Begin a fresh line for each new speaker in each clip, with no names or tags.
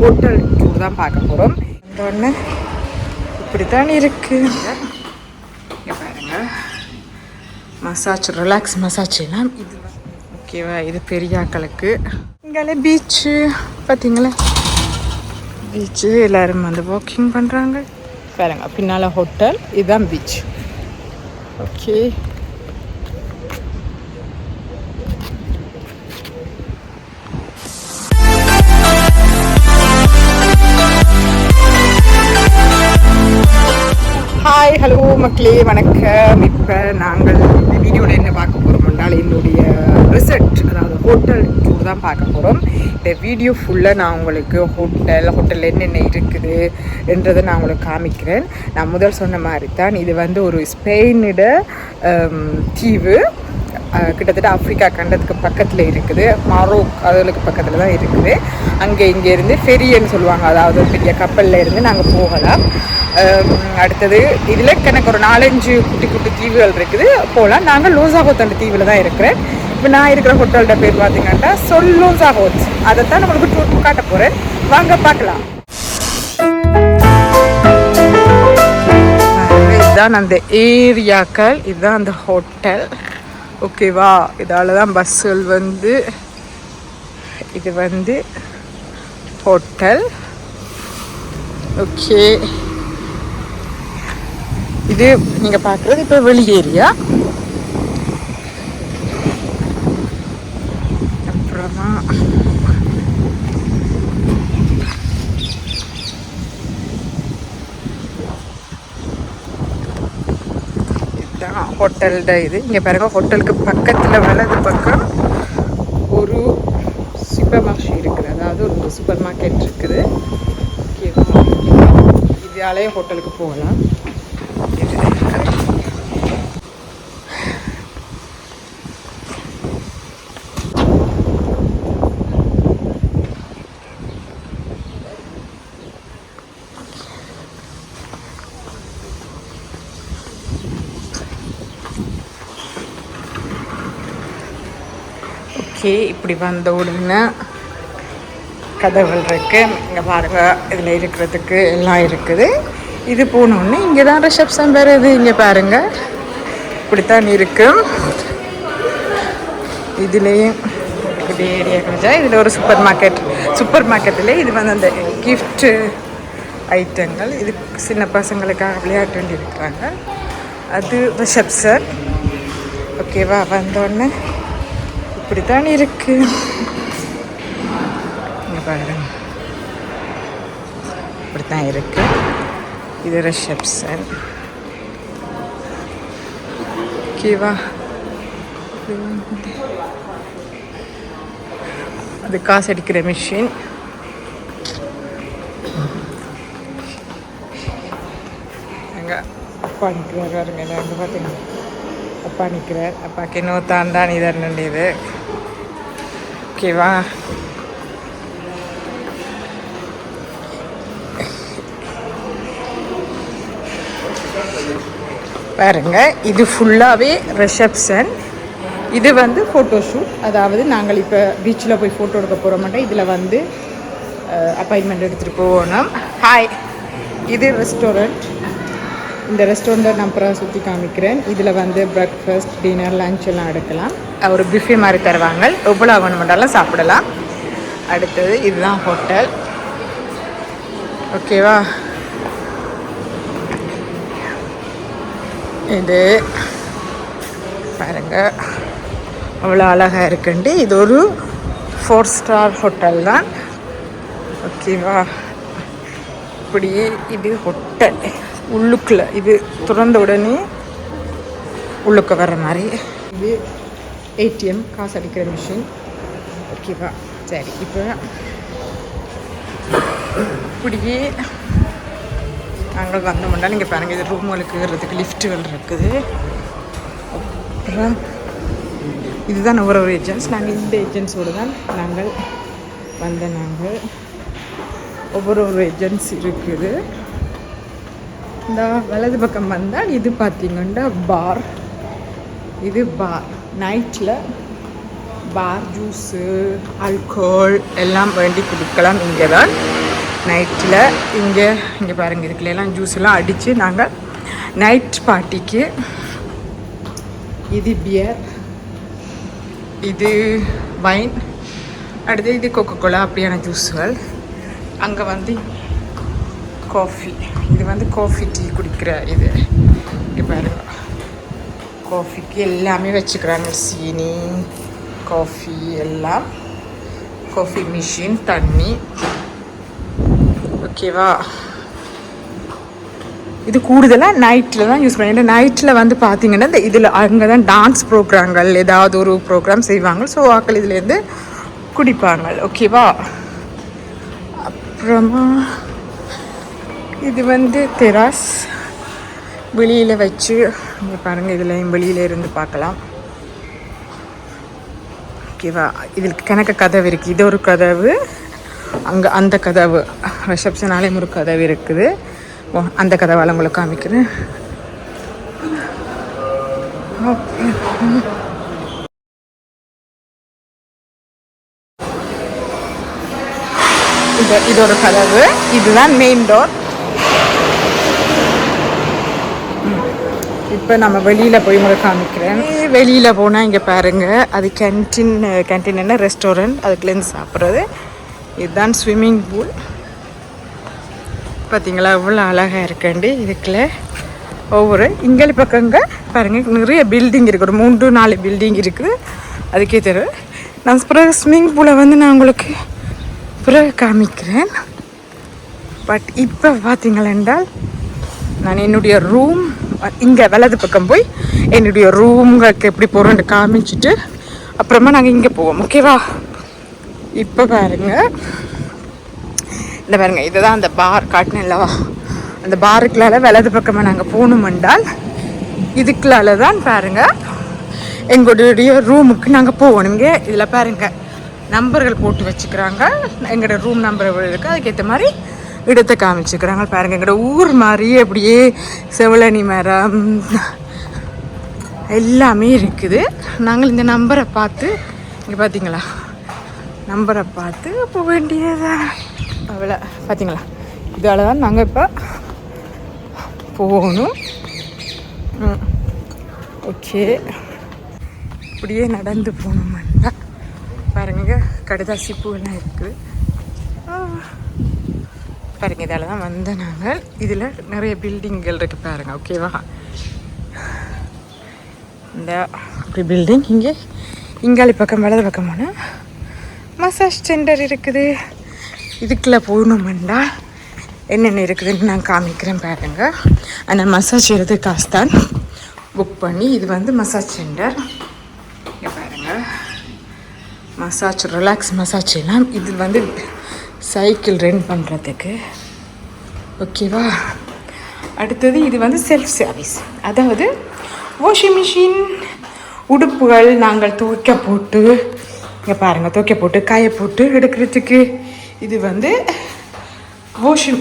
Hotel tour தான் பார்க்க போகிறோம். இந்த ஒன்று இப்படி தான் இருக்குது. இங்கே பாருங்கள், மசாஜ், ரிலாக்ஸ் மசாஜ் எல்லாம் இது ஓகேவா. இது பெரியாக்களுக்கு. இங்கே பீச்சு பார்த்தீங்களா, பீச்சு எல்லோரும் வந்து வாக்கிங் பண்ணுறாங்க பாருங்க. பின்னால் ஹோட்டல், இதுதான் பீச். ஓகே, ஹாய், ஹலோ மக்களே, வணக்கம். இப்போ நாங்கள் இந்த வீடியோவில் என்ன பார்க்க போகிறோம்னால் என்னுடைய ரிசர்ட், அதாவது ஹோட்டல் டூர் தான் பார்க்க போகிறோம். இந்த வீடியோ ஃபுல்லாக நான் உங்களுக்கு ஹோட்டலில் என்னென்ன இருக்குது என்றதை நான் உங்களுக்கு காமிக்கிறேன். நான் முதல் சொன்ன மாதிரி தான் இது வந்து ஒரு ஸ்பெயினிட தீவு, கிட்டத்தட்ட ஆப்பிரிக்கா கண்டத்துக்கு பக்கத்தில் இருக்குது. மாரோக் அதுகளுக்கு பக்கத்தில் தான் இருக்குது. இங்கேருந்து ஃபெரின்னு சொல்லுவாங்க, அதாவது ஒரு பெரிய கப்பலில் இருந்து நாங்கள் போகலாம். அடுத்தது இதில் எனக்கு ஒரு 4-5 குட்டி குட்டி தீவுகள் இருக்குது, போகலாம். நாங்கள் லோசாகோத் தீவில் தான் இருக்கிறேன். இப்போ நான் இருக்கிற ஹோட்டலோட பேர் பார்த்தீங்கன்னா லோசாகோத். அதைத்தான் நம்மளுக்கு டூர் காட்ட போகிறேன், வாங்க பார்க்கலாம். இதுதான் அந்த ஏரியாக்கள், இதுதான் அந்த ஹோட்டல். ஓகேவா, இதால் தான் பஸ்ஸுகள் வந்து, இது வந்து ஹோட்டல். ஓகே, இது நீங்கள் பார்க்குறது இப்போ வெளி ஏரியா. அப்புறமா இதுதான் ஹோட்டல்ட இது. இங்கே பாருங்க, ஹோட்டலுக்கு பக்கத்தில் வலது பக்கம் ஒரு சூப்பர் மார்க்கெட் இருக்குது, அதாவது ஒரு சூப்பர் மார்க்கெட் இருக்குது. ஓகேவா, இதாலேயே ஹோட்டலுக்கு போகலாம். ஓகே, இப்படி வந்த உடனே கதவுகள் இருக்குது. இங்கே பாருங்கள், இதில் இருக்கிறதுக்கு எல்லாம் இருக்குது. இது போனோடனே இங்கே தான் ரிசப்ஷன் வருது. இங்கே பாருங்கள், இப்படித்தான் இருக்கும். இதுலேயும் இப்படி ஏரியா கிடைச்சா இதில் ஒரு சூப்பர் மார்க்கெட்டில் இது வந்து அந்த கிஃப்ட்டு ஐட்டங்கள், இது சின்ன பசங்களுக்காக விளையாட்டு வேண்டி இருக்கிறாங்க. அது ரிசப்ஷன். ஓகேவா, வந்தோடனே இப்படித்தான் இருக்குது. இங்கே பாருங்க, இப்படித்தான் இருக்குது. இது ரிசப்ஷன். ஓகேவா, அது காசு அடிக்கிற மிஷின். அங்கே அப்பா நிற்கிறார் பாருங்க, அங்கே பார்த்தீங்கன்னா அப்பா நிற்கிறார். அப்பாவுக்கு இன்னும் தான் இதான் வேண்டியது. ஓகேவா, பாருங்க, இது ஃபுல்லாகவே ரிசப்ஷன். இது வந்து ஃபோட்டோஷூட், அதாவது நாங்கள் இப்போ பீச்சில் போய் ஃபோட்டோ எடுக்க போகிற மாட்டோம். இதில் வந்து அப்பாயின்மெண்ட் எடுத்துகிட்டு போகணும். ஹாய், இது ரெஸ்டாரண்ட். இந்த ரெஸ்டாரண்ட்டை நான் அப்புறம் சுற்றி காமிக்கிறேன். இதில் வந்து பிரேக்ஃபாஸ்ட், டின்னர், லன்ச் எல்லாம் எடுக்கலாம். ஒரு பிஃபே மாதிரி தருவாங்க, எவ்வளோ வேணுமெண்டாலும் சாப்பிடலாம். அடுத்தது இதுதான் ஹோட்டல். ஓகேவா, இது பாருங்க, அவ்வளோ அழகாக இருக்குண்டு. இது ஒரு 4 ஸ்டார் ஹோட்டல் தான். ஓகேவா, இப்படியே இது ஹோட்டல் உள்ளுக்குள்ள, இது திறந்த உடனே உள்ளுக்க வர்ற மாதிரி. இது ஏடிஎம், காசு அடிக்கிற மிஷின். ஓகேவா, சரி. இப்போ இப்படியே நாங்கள் வந்தோம்னா நீங்கள் பாருங்கள், இது ரூமுகளுக்கு ஏறுறதுக்கு லிஃப்ட்டுகள் இருக்குது. அப்புறம் இதுதான் ஒரு ஏஜென்ட்ஸ். நாங்கள் இந்த ஏஜென்ட்ஸோடு தான் நாங்கள் ஒவ்வொரு ஏஜென்ட்ஸ் இருக்குது. இந்த வலது பக்கம் வந்தால் இது பார்த்திங்கன்னா பார். இது பார், நைட்டில் பார், ஜூஸு, ஆல்கோல் எல்லாம் வேண்டி குடிக்கலாம். இங்கே தான் நைட்டில் இங்கே பாருங்கள் இதுக்குள்ளெல்லாம் ஜூஸ் எல்லாம் அடித்து நாங்கள் நைட் பார்ட்டிக்கு. இது பியர், இது வைன், அடுத்து இது கொக்கோ கோலா அப்படியான ஜூஸுகள். அங்கே வந்து காஃபி, இது வந்து காஃபி டீ குடிக்கிற இது. இங்கே பாருங்க, காஃபிக்கு எல்லாமே வச்சுக்கிறாங்க, சீனி, காஃபி எல்லாம், காஃபி மிஷின், தண்ணி. ஓகேவா? இது கூடுதலாக நைட்டில் தான் யூஸ் பண்ணி. நைட்டில் வந்து பார்த்தீங்கன்னா இந்த இதில் அங்கே தான் டான்ஸ் ப்ரோக்ராம்கள் ஏதாவது ஒரு ப்ரோக்ராம் செய்வாங்க. ஸோ ஆக்கள் இதுலேருந்து குடிப்பாங்க. ஓகேவா? அப்புறமா இது வந்து தெராஸ், வெளியில் வச்சு இங்கே பாருங்கள், இதில் வெளியில் இருந்து பார்க்கலாம். ஓகேவா? இதில் கணக்கு கதவு இருக்குது. இது ஒரு கதவு, அங்கே அந்த கதவு ரிசப்ஷனாலே ஒரு கதவு இருக்குது. அந்த கதவால் உங்களுக்கு காமிக்கிறேன். இது ஒரு கதவு, இதுதான் மெயின் டோர். இப்போ நம்ம வெளியில் போய் முறை காமிக்கிறேன். வெளியில் போனால் இங்கே பாருங்கள், அது கேன்டீன் என்ன ரெஸ்டாரண்ட், அதுக்குலேருந்து சாப்பிட்றது. இதுதான் ஸ்விம்மிங் பூல். பார்த்தீங்களா எவ்வளோ அழகாக இருக்கண்டி. இதுக்குள்ள ஒவ்வொரு இங்கே பக்கங்க பாருங்கள் நிறைய பில்டிங் இருக்குது, ஒரு 3-4 பில்டிங் இருக்குது. அதுக்கே தெரியும். நான் பிறகு ஸ்விம்மிங் பூலை வந்து நான் உங்களுக்கு பிறகு காமிக்கிறேன். பட் இப்போ பார்த்தீங்களா என்றால் நான் என்னுடைய ரூம் இங்கே வலது பக்கம் போய் என்னுடைய ரூம்களுக்கு எப்படி போகிறோன்னு காமிச்சிட்டு அப்புறமா நாங்கள் இங்கே போவோம். ஓகேவா? இப்போ பாருங்கள், இந்த பாருங்கள், இதுதான் அந்த பார் காட்டினேன் இல்லவா, அந்த பாருக்குள்ளால வலது பக்கமாக நாங்கள் போகணும் என்றால் இதுக்குள்ளால தான் பாருங்கள் எங்களுடைய ரூமுக்கு நாங்கள் போகணும். இங்கே இதில் பாருங்கள் நம்பர்கள் போட்டு வச்சுக்கிறாங்க, எங்களோட ரூம் நம்பர் இருக்குது, அதுக்கேற்ற மாதிரி இடத்தை காமிச்சுக்கிறாங்க. பாருங்கள் எங்களோட ஊர் மாதிரியே அப்படியே செவலனி மரம் எல்லாமே இருக்குது. நாங்கள் இந்த நம்பரை பார்த்து இங்கே பார்த்தீங்களா, நம்பரை பார்த்து போக வேண்டியதா அவ்வளோ. பார்த்தீங்களா, இதால் தான் நாங்கள் இப்போ போகணும். ஓகே, இப்படியே நடந்து போகணுமாண்டா. பாருங்க கடுதாசி பூவெல்லாம் இருக்குது. பாருங்கள் இதால் தான் வந்த நாங்கள். இதில் நிறைய பில்டிங்கள் இருக்குது பாருங்கள். ஓகேவா? இந்த அப்படி பில்டிங் இங்காலி பக்கம் வலது பக்கமான மசாஜ் சென்டர் இருக்குது. இதுக்குள்ளே போகணுமெண்டா என்னென்ன இருக்குதுன்னு நான் காமிக்கிறேன் பாருங்கள். ஆனால் மசாஜ் செய்கிறது காசு தான் புக் பண்ணி. இது வந்து மசாஜ் சென்டர். இங்கே பாருங்கள், மசாஜ் ரிலாக்ஸ் மசாஜ் எல்லாம். இது வந்து சைக்கிள் ரெண்ட் பண்ணுறதுக்கு. ஓகேவா? அடுத்தது இது வந்து செல்ஃப் சர்வீஸ், அதாவது வாஷிங் மிஷின், உடுப்புகள் நாங்கள் துவைக்க போட்டு இங்கே பாருங்கள் துவைக்க போட்டு காய போட்டு எடுக்கிறதுக்கு. இது வந்து வாஷிங்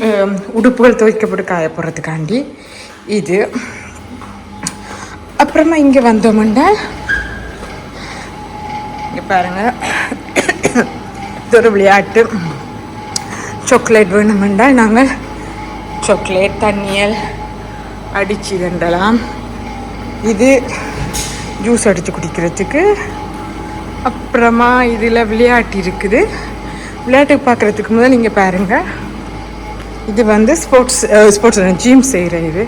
உடுப்புகள் துவைக்க போட்டு காய போடுறதுக்காண்டி இது. அப்புறமா இங்கே வந்தோம்னா இங்கே பாருங்கள் இது ஒரு விளையாட்டு. சாக்லேட் வேணுமென்றால் நாங்கள் சாக்லேட் தண்ணியல் அடித்து தண்டலாம். இது ஜூஸ் அடித்து குடிக்கிறதுக்கு. அப்புறமா இதில் விளையாட்டு இருக்குது. விளையாட்டு பார்க்குறதுக்கு முதல் நீங்கள் பாருங்கள், இது வந்து ஸ்போர்ட்ஸ் ஜிம் செய்கிற இது.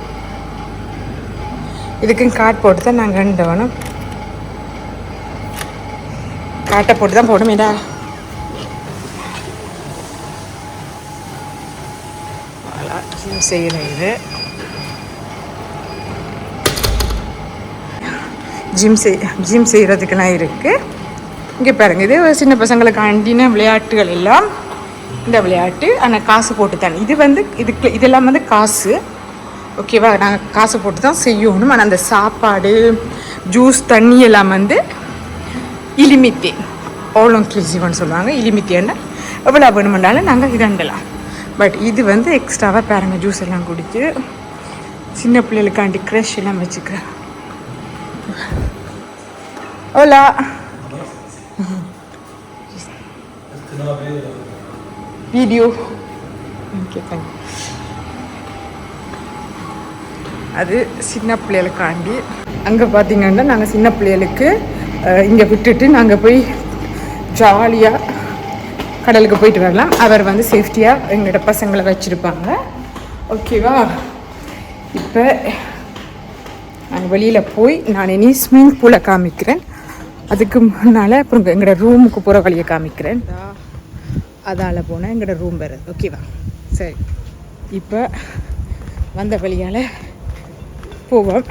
இதுக்கும் கார்ட் போட்டு தான் நாங்கள் கண்டவனும் காட்டை போட்டு தான் போடணுமேடா. ஜிம் செய்கிற இது ஜிம் செய்கிறதுக்கெல்லாம் இருக்குது. இங்கே பாருங்கள், இது சின்ன பசங்களுக்கு ஆண்டின விளையாட்டுகள் எல்லாம். இந்த விளையாட்டு ஆனால் காசு போட்டு தான். இது வந்து இதெல்லாம் வந்து காசு. ஓகேவா? நாங்கள் காசு போட்டு தான் செய்யணும். ஆனால் அந்த சாப்பாடு ஜூஸ் தண்ணி எல்லாம் வந்து இலிமித்தே, ஆல் இன்க்ளூசிவ்னு சொல்லுவாங்க. இலிமித்தேன்னா எவ்வளோ வேணுமென்றாலும் நாங்கள் இதண்டலாம். பட் இது வந்து எக்ஸ்ட்ராவாக பாருங்கள் ஜூஸ் எல்லாம் குடிச்சு சின்ன பிள்ளைகளுக்காண்டி க்ரஷ் எல்லாம் வச்சுக்கிறேன். Ola video okay thank you. அது சின்ன பிள்ளைகளுக்காண்டி. அங்கே பார்த்தீங்கன்னா நாங்கள் சின்ன பிள்ளைகளுக்கு இங்கே விட்டுட்டு நாங்கள் போய் ஜாலியாக கடலுக்கு போயிட்டு வரலாம். அவர் வந்து சேஃப்டியாக எங்களோட பசங்களை வச்சுருப்பாங்க. ஓகேவா? இப்போ நாங்கள் வெளியில் போய் நான் இனி ஸ்விம்மிங் பூலை காமிக்கிறேன். அதுக்கு முன்னால் அப்புறம் எங்களோட ரூமுக்கு போகிற வழியை காமிக்கிறேன். அதால் போனால் எங்களோட ரூம் வருது. ஓகேவா? சரி, இப்போ வந்த வழியால் போவோம்.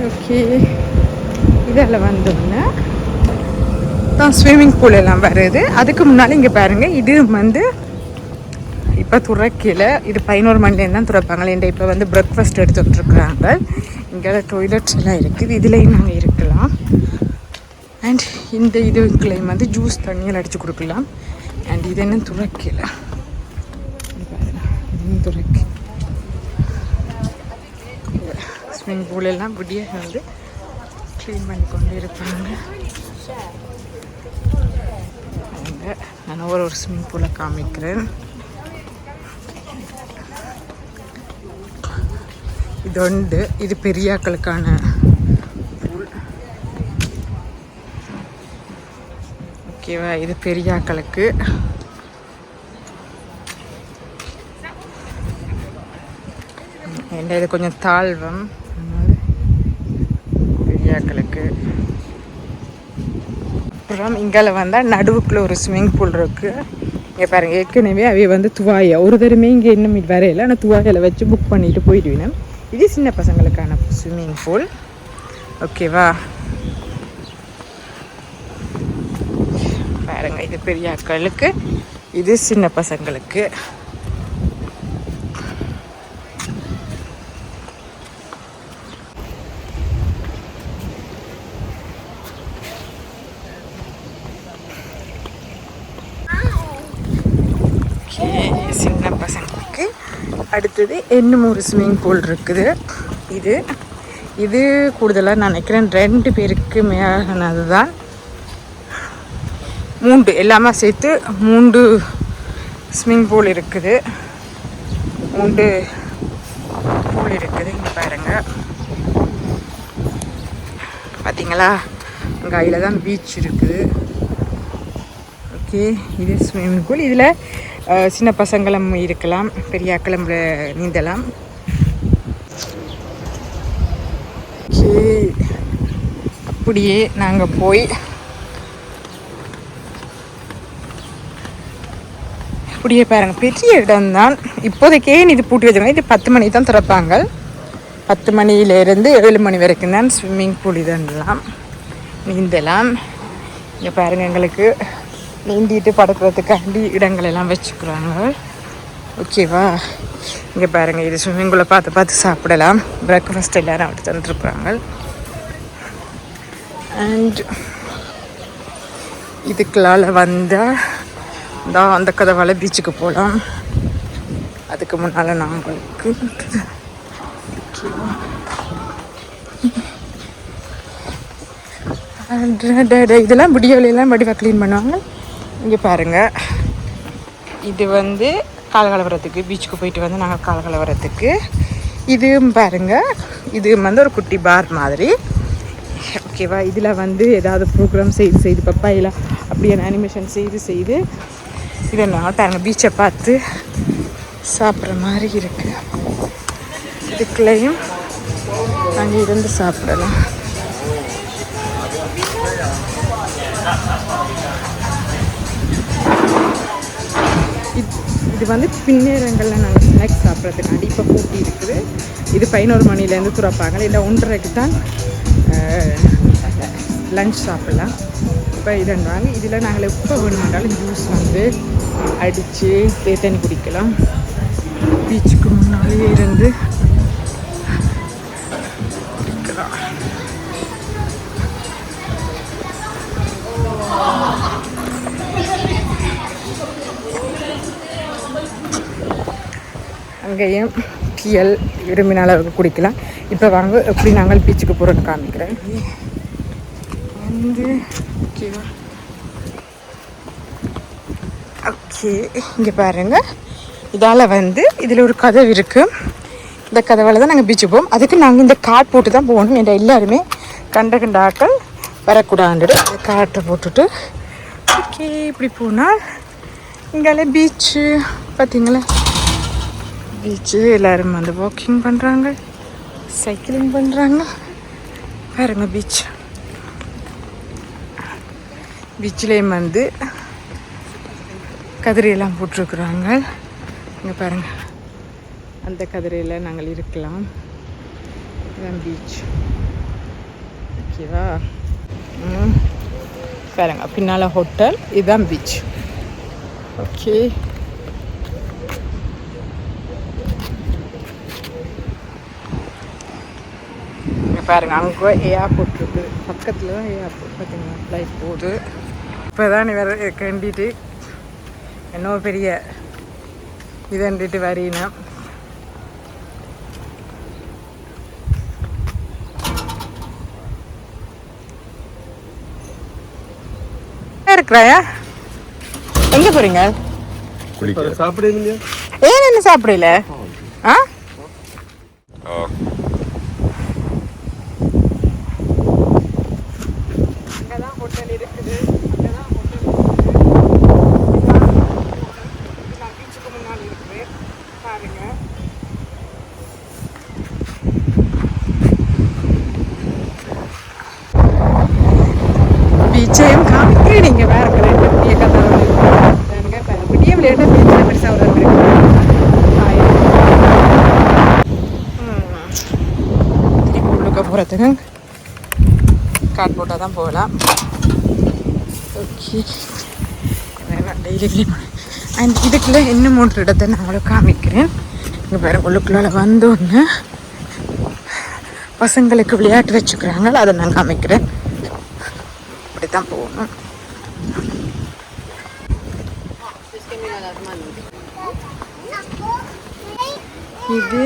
ஓகே, இதில் வந்தோம்னா தான் ஸ்விம்மிங் பூல் எல்லாம் வருது. அதுக்கு முன்னால் இங்கே பாருங்கள், இது வந்து இப்போ துறக்கையில் இது 11 மணிலேருந்து தான் துறப்பாங்களே. இப்போ வந்து பிரேக்ஃபாஸ்ட் எடுத்துகிட்ருக்குறாங்க. இங்கே டாய்லெட்ஸ் எல்லாம் இருக்குது. இதுலேயும் நாங்கள் இருக்கலாம். அண்ட் இந்த இதுக்குள்ளேயும் வந்து ஜூஸ் தண்ணியில் அடித்து கொடுக்கலாம். அண்ட் இது என்ன துறக்கையில் துறக்கி ஸ்விம்மிங் பூல் எல்லாம் விடிய வந்து க்ளீன் பண்ணி கொண்டு இருப்பாங்க. நான் ஒரு ஸ்விம்மிங் பூலை காமிக்கிறேன். இது உண்டு, இது பெரியாக்களுக்கான பூல். ஓகேவா? இது பெரியாக்களுக்கு. இது கொஞ்சம் தாழ்வம், பெரியாக்களுக்கு. அப்புறம் இங்கே வந்தால் நடுவுக்குள்ளே ஒரு ஸ்விம்மிங் பூல் இருக்குது. இங்கே பாருங்கள், ஏற்கனவே அவைய வந்து துவாயை ஒரு தடவை இங்கே இன்னும் வரையில, ஆனால் துவாயில் வச்சு புக் பண்ணிட்டு போயிடுவேன். இது சின்ன பசங்களுக்கான ஸ்விம்மிங் பூல். ஓகேவா? பாருங்கள், இது பெரியாக்களுக்கு, இது சின்ன பசங்களுக்கு. சின்ன பசங்களுக்கு. அடுத்தது இன்னும் ஒரு ஸ்விம்மிங் பூல் இருக்குது. இது இது கூடுதலாக நான் நினைக்கிறேன் 2 பேருக்கு மேலானது தான். 3 எல்லாமே சேர்த்து 3 ஸ்விம்மிங் பூல் இருக்குது. 3 பூல் இருக்குது. இங்கே பாருங்கள், பார்த்தீங்களா? அங்கே அதில் தான் பீச் இருக்குது. ஓகே, இது ஸ்விம்மிங் பூல். இதில் சின்ன பசங்களும் இருக்கலாம், பெரியாக்களும் நீந்தலாம். ஓகே, அப்படியே நாங்கள் போய் அப்படியே பாருங்கள், பெரிய இடம்தான். இப்போதைக்கே இது பூட்டி வச்சுருங்க. இது 10 மணிக்கு தான் திறப்பாங்க. 10 மணியிலேருந்து 7 மணி வரைக்கும் தான் ஸ்விம்மிங் பூல் இதெல்லாம் நீந்தலாம். இங்கே பாருங்கள், எங்களுக்கு நீந்திட்டு படுக்கிறதுக்காண்டி இடங்கள் எல்லாம் வச்சுக்கிறாங்க. ஓகேவா? இங்கே பாருங்கள், இது ஸ்விம்மிங் பூலை பார்த்து சாப்பிடலாம். பிரேக்ஃபாஸ்ட் எல்லோரும் அப்படி தந்துருக்குறாங்க. அண்ட் இதுக்குள்ளால் வந்தால் தான் அந்த கதவால் பீச்சுக்கு போகலாம். அதுக்கு முன்னால் நாங்களுக்கு இதெல்லாம் விடியோலாம் வடிவாக க்ளீன் பண்ணுவாங்க. இங்கே பாருங்கள், இது வந்து காலகலவரத்துக்கு பீச்சுக்கு போயிட்டு வந்து நாங்கள் காலகலவரத்துக்கு. இதுவும் பாருங்கள், இது வந்து ஒரு குட்டி பார் மாதிரி. ஓகேவா? இதில் வந்து ஏதாவது ப்ரோக்ராம் செய்து பப்பாயில் அப்படியே அனிமேஷன் செய்து இதை நான் பாருங்கள் பீச்சை பார்த்து சாப்பிட்ற மாதிரி இருக்குது. இதுக்குள்ளேயும் நாங்கள் இருந்து சாப்பிடலாம். இது வந்து பின்னேரங்களில் நாங்கள் ஸ்நாக்ஸ் சாப்பிட்றதுக்காண்டி இப்போ பூட்டி இருக்குது. இது 11 மணிலேருந்து துறப்பாங்க. இல்லை 1:30க்கு தான் லன்ச் சாப்பிட்லாம். இப்போ இதுன்றாங்க. இதில் நாங்கள் எப்போ வேணுமென்றாலும் ஜூஸ் வந்து அடித்து தண்ணி குடிக்கலாம். பீச்சுக்கு முன்னாலே இருந்து குடிக்கலாம். அங்கேயும் டீயல் விரும்பின அளவுக்கு குடிக்கலாம். இப்போ வாங்க எப்படி நாங்கள் பீச்சுக்கு போகிறோன்னு காமிக்கிறேன். வந்து ஓகேவா, ஓகே இங்கே பாருங்கள். இதால் வந்து இதில் ஒரு கதவு இருக்குது. இந்த கதவால் தான் நாங்கள் பீச்சு போவோம். அதுக்கு நாங்கள் இந்த கார்ட் போட்டு தான் போகணும். என்ற எல்லாருமே கண்ட ஆட்கள் வரக்கூடாதுட்டு கார்ட்டை போட்டுட்டு ஓகே இப்படி போனால் இங்கால பீச்சு பார்த்தீங்களா. பீச்சு எல்லோரும் வந்து வாக்கிங் பண்ணுறாங்க, சைக்கிளிங் பண்ணுறாங்க. பாருங்க பீச். பீச்சிலேயும் வந்து கதிரையெல்லாம் போட்டிருக்குறாங்க. இங்கே பாருங்கள், அந்த கதிரையில் நாங்கள் இருக்கலாம். இதுதான் பீச். ஓகேவா. பாருங்க பின்னால் ஹோட்டல், இதுதான் பீச். ஓகே இங்கே பாருங்க, அங்கே ஏர்போர்ட் இருக்குது. பக்கத்தில் தான் ஏர்போர்ட். பார்த்தீங்கன்னா ஃப்ளைட் போகுது. இப்போ தான் வேறு கண்டிட்டு என்ன பெரிய இதண்டிட்டு வரீனா. இருக்கிறாயா? எங்க போறீங்க?
சாப்பிடுங்க.
ஏன் என்ன சாப்பிடல? ஆ அங்கதான் ஹோட்டல் இருக்குது. அங்கதான் ஹோட்டல் பீச்சுக்கு முன்னாடி இருக்குது. பாருங்க. பீச்சையும் காமிக்கிறேன். நீங்க வேற பெரிய கதை பெரிய விளையாட்டு பீச்சில் பெருசாக ஒரு திருப்பி உள்ளுக்க போகிறதுக்கு கார்ட் போட்டால் தான் போகலாம். ஓகே டெய்லி க்ளீன் அண்ட் இதுக்குள்ளே இன்னும் 3 இடத்தை நான் உங்களுக்கு காமிக்கிறேன். இங்கே வேறு உள்ளுக்குள்ளால் வந்தோன்னு பசங்களுக்கு விளையாட்டு வச்சுக்கிறாங்க, அதை நான் காமிக்கிறேன். அப்படி தான் போகணும். இது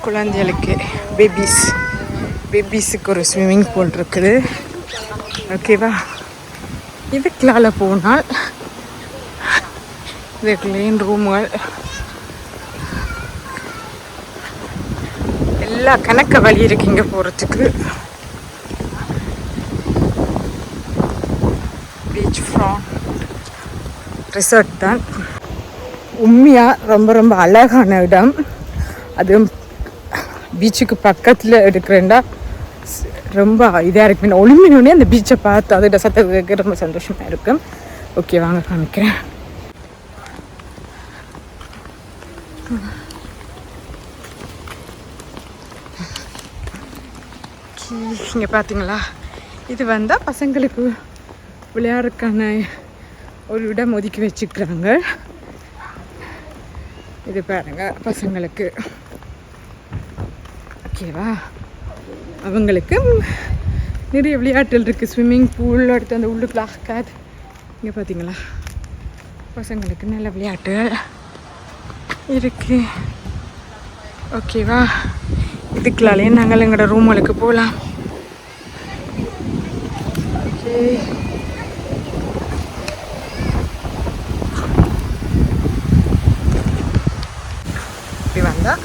குழந்தைகளுக்கு பேபிஸுக்கு ஒரு ஸ்விம்மிங் பூல் இருக்குது. ஓகேவா. இதுக்குள்ளால போனால் இது க்ளீன் ரூம்கள் எல்லா கணக்க வழி இருக்கு இங்கே போகிறதுக்கு. பீச் ஃப்ராண்ட் ரிசார்ட் தான். உண்மையாக ரொம்ப ரொம்ப அழகான இடம். அதுவும் பீச்சுக்கு பக்கத்தில் இருக்கிறேன்டா ரொம்ப இதாக இருக்கு. ஒளிமினோடனே அந்த பீச்சை பார்த்து அதோட சத்தத்துக்கு ரொம்ப சந்தோஷமாக இருக்கும். ஓகே வாங்க காமிக்கிறேன். இங்கே பார்த்தீங்களா, இது வந்தால் பசங்களுக்கு விளையாடுறதுக்கான ஒரு இடம் ஒதுக்கி வச்சுக்கிறாங்க. இது பாருங்க பசங்களுக்கு. ஓகேவா. அவங்களுக்கு நிறைய விளையாட்டுகள் இருக்குது. ஸ்விம்மிங் பூல் அடுத்து அந்த உள்ளுக்குள்ள ஆக்காது. இங்கே பார்த்தீங்களா, பசங்களுக்கு நல்ல விளையாட்டுகள் இருக்குது. ஓகேவா. இதுக்குள்ளாலே நாங்கள் எங்களோட ரூம்களுக்கு போகலாம். ஓகே இப்படி வந்தால்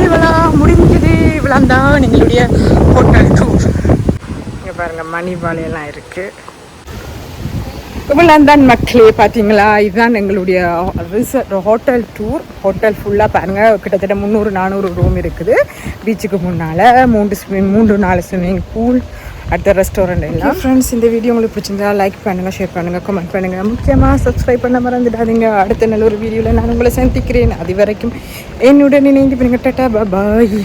இவ்வளோ முடிஞ்சது. இவ்வளோ தான் எங்களுடைய ஹோட்டல் டூர். இங்கே பாருங்கள் மணி பாலையெல்லாம் இருக்குது. இவ்வளோ தான் மக்களே பார்த்தீங்களா. இதுதான் எங்களுடைய ஹோட்டல் டூர். ஹோட்டல் ஃபுல்லாக பாருங்கள், கிட்டத்தட்ட 300-400 ரூம் இருக்குது. பீச்சுக்கு முன்னால் 3-4 ஸ்விம்மிங் பூல், அடுத்த ரெஸ்டாரண்ட் எல்லாம். ஃப்ரெண்ட்ஸ், இந்த வீடியோ உங்களுக்கு பிடிச்சிருந்தா லைக் பண்ணுங்கள், ஷேர் பண்ணுங்கள், கமெண்ட் பண்ணுங்கள். முக்கியமாக சப்ஸ்கிரைப் பண்ண மறந்துடாதீங்க. அடுத்த நல்ல ஒரு வீடியோவில் நான் உங்களை சந்திக்கிறேன். அது வரைக்கும் என்னுடன் இணைந்து பண்ணுங்க. டாடா பாய்.